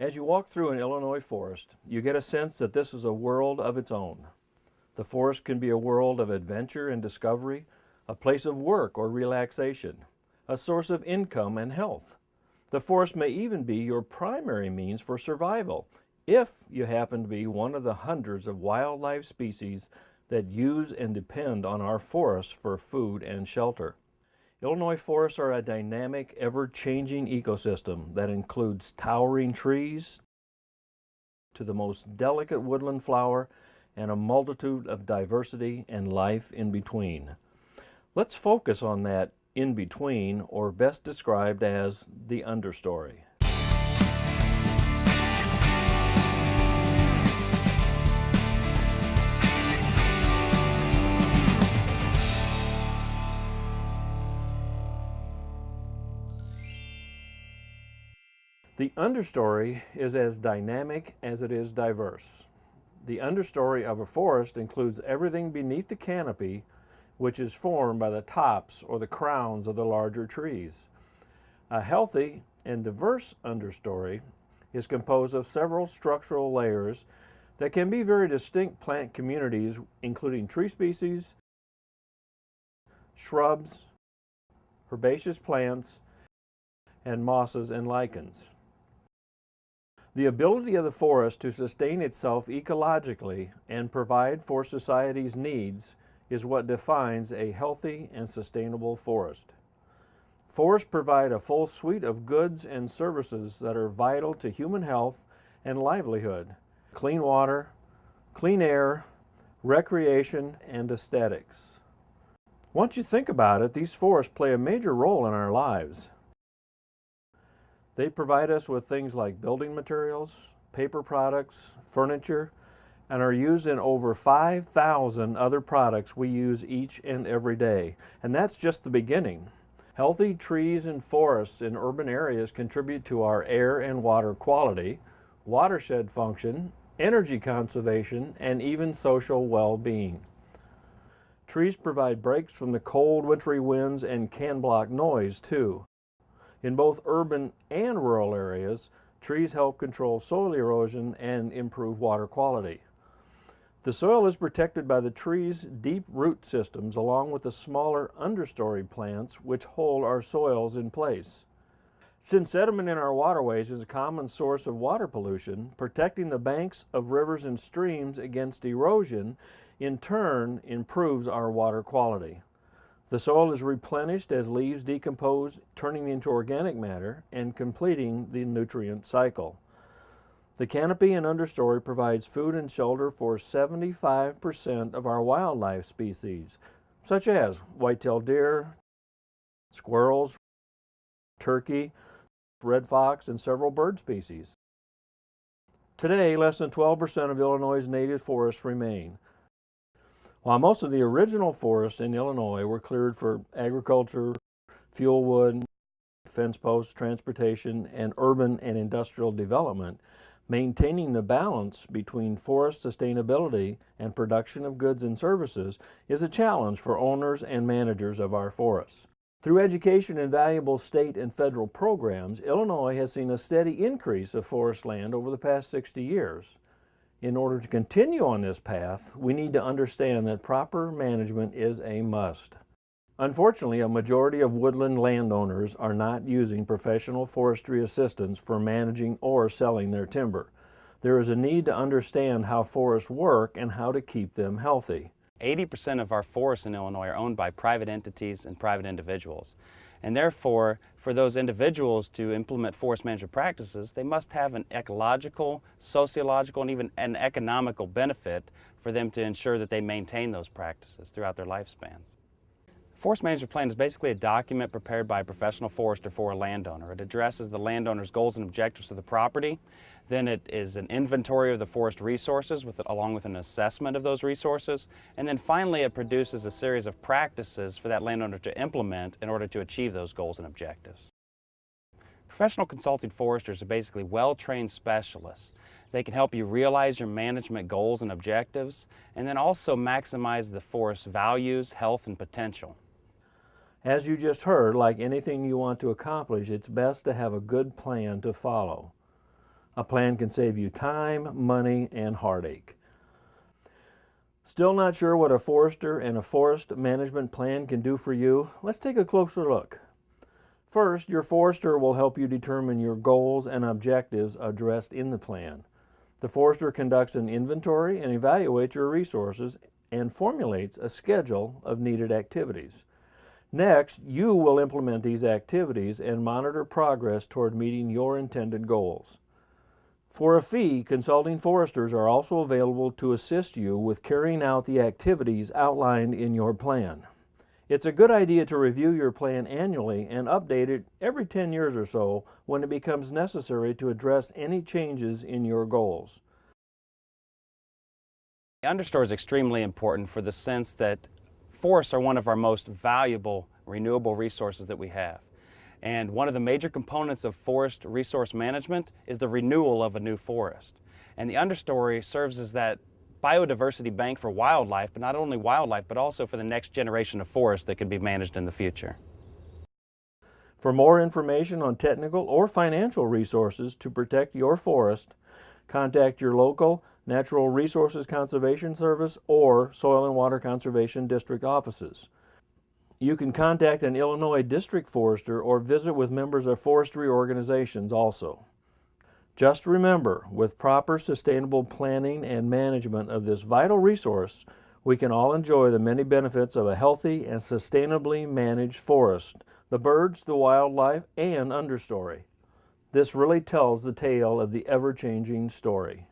As you walk through an Illinois forest, you get a sense that this is a world of its own. The forest can be a world of adventure and discovery, a place of work or relaxation, a source of income and health. The forest may even be your primary means for survival, if you happen to be one of the hundreds of wildlife species that use and depend on our forests for food and shelter. Illinois forests are a dynamic, ever-changing ecosystem that includes towering trees to the most delicate woodland flower and a multitude of diversity and life in between. Let's focus on that in between, or best described as the understory. The understory is as dynamic as it is diverse. The understory of a forest includes everything beneath the canopy, which is formed by the tops or the crowns of the larger trees. A healthy and diverse understory is composed of several structural layers that can be very distinct plant communities, including tree species, shrubs, herbaceous plants, and mosses and lichens. The ability of the forest to sustain itself ecologically and provide for society's needs is what defines a healthy and sustainable forest. Forests provide a full suite of goods and services that are vital to human health and livelihood: clean water, clean air, recreation, and aesthetics. Once you think about it, these forests play a major role in our lives. They provide us with things like building materials, paper products, furniture, and are used in over 5,000 other products we use each and every day. And that's just the beginning. Healthy trees and forests in urban areas contribute to our air and water quality, watershed function, energy conservation, and even social well-being. Trees provide breaks from the cold, wintry winds and can block noise, too. In both urban and rural areas, trees help control soil erosion and improve water quality. The soil is protected by the trees' deep root systems along with the smaller understory plants which hold our soils in place. Since sediment in our waterways is a common source of water pollution, protecting the banks of rivers and streams against erosion in turn improves our water quality. The soil is replenished as leaves decompose, turning into organic matter and completing the nutrient cycle. The canopy and understory provides food and shelter for 75% of our wildlife species, such as white-tailed deer, squirrels, turkey, red fox, and several bird species. Today, less than 12% of Illinois' native forests remain. While most of the original forests in Illinois were cleared for agriculture, fuel wood, fence posts, transportation, and urban and industrial development, maintaining the balance between forest sustainability and production of goods and services is a challenge for owners and managers of our forests. Through education and valuable state and federal programs, Illinois has seen a steady increase of forest land over the past 60 years. In order to continue on this path, we need to understand that proper management is a must. Unfortunately, a majority of woodland landowners are not using professional forestry assistance for managing or selling their timber. There is a need to understand how forests work and how to keep them healthy. 80% of our forests in Illinois are owned by private entities and private individuals. And therefore, for those individuals to implement forest management practices, they must have an ecological, sociological, and even an economical benefit for them to ensure that they maintain those practices throughout their lifespans. Forest management plan is basically a document prepared by a professional forester for a landowner. It addresses the landowner's goals and objectives of the property. Then it is an inventory of the forest resources along with an assessment of those resources. And then finally it produces a series of practices for that landowner to implement in order to achieve those goals and objectives. Professional consulting foresters are basically well-trained specialists. They can help you realize your management goals and objectives, and then also maximize the forest's values, health, and potential. As you just heard, like anything you want to accomplish, it's best to have a good plan to follow. A plan can save you time, money, and heartache. Still not sure what a forester and a forest management plan can do for you? Let's take a closer look. First, your forester will help you determine your goals and objectives addressed in the plan. The forester conducts an inventory and evaluates your resources and formulates a schedule of needed activities. Next, you will implement these activities and monitor progress toward meeting your intended goals. For a fee, consulting foresters are also available to assist you with carrying out the activities outlined in your plan. It's a good idea to review your plan annually and update it every 10 years or so when it becomes necessary to address any changes in your goals. The UnderStory is extremely important for the sense that forests are one of our most valuable renewable resources that we have. And one of the major components of forest resource management is the renewal of a new forest. And the UnderStory serves as that biodiversity bank for wildlife, but not only wildlife, but also for the next generation of forests that can be managed in the future. For more information on technical or financial resources to protect your forest, contact your local Natural Resources Conservation Service or Soil and Water Conservation District offices. You can contact an Illinois district forester or visit with members of forestry organizations also. Just remember, with proper sustainable planning and management of this vital resource, we can all enjoy the many benefits of a healthy and sustainably managed forest, the birds, the wildlife, and understory. This really tells the tale of the ever-changing story.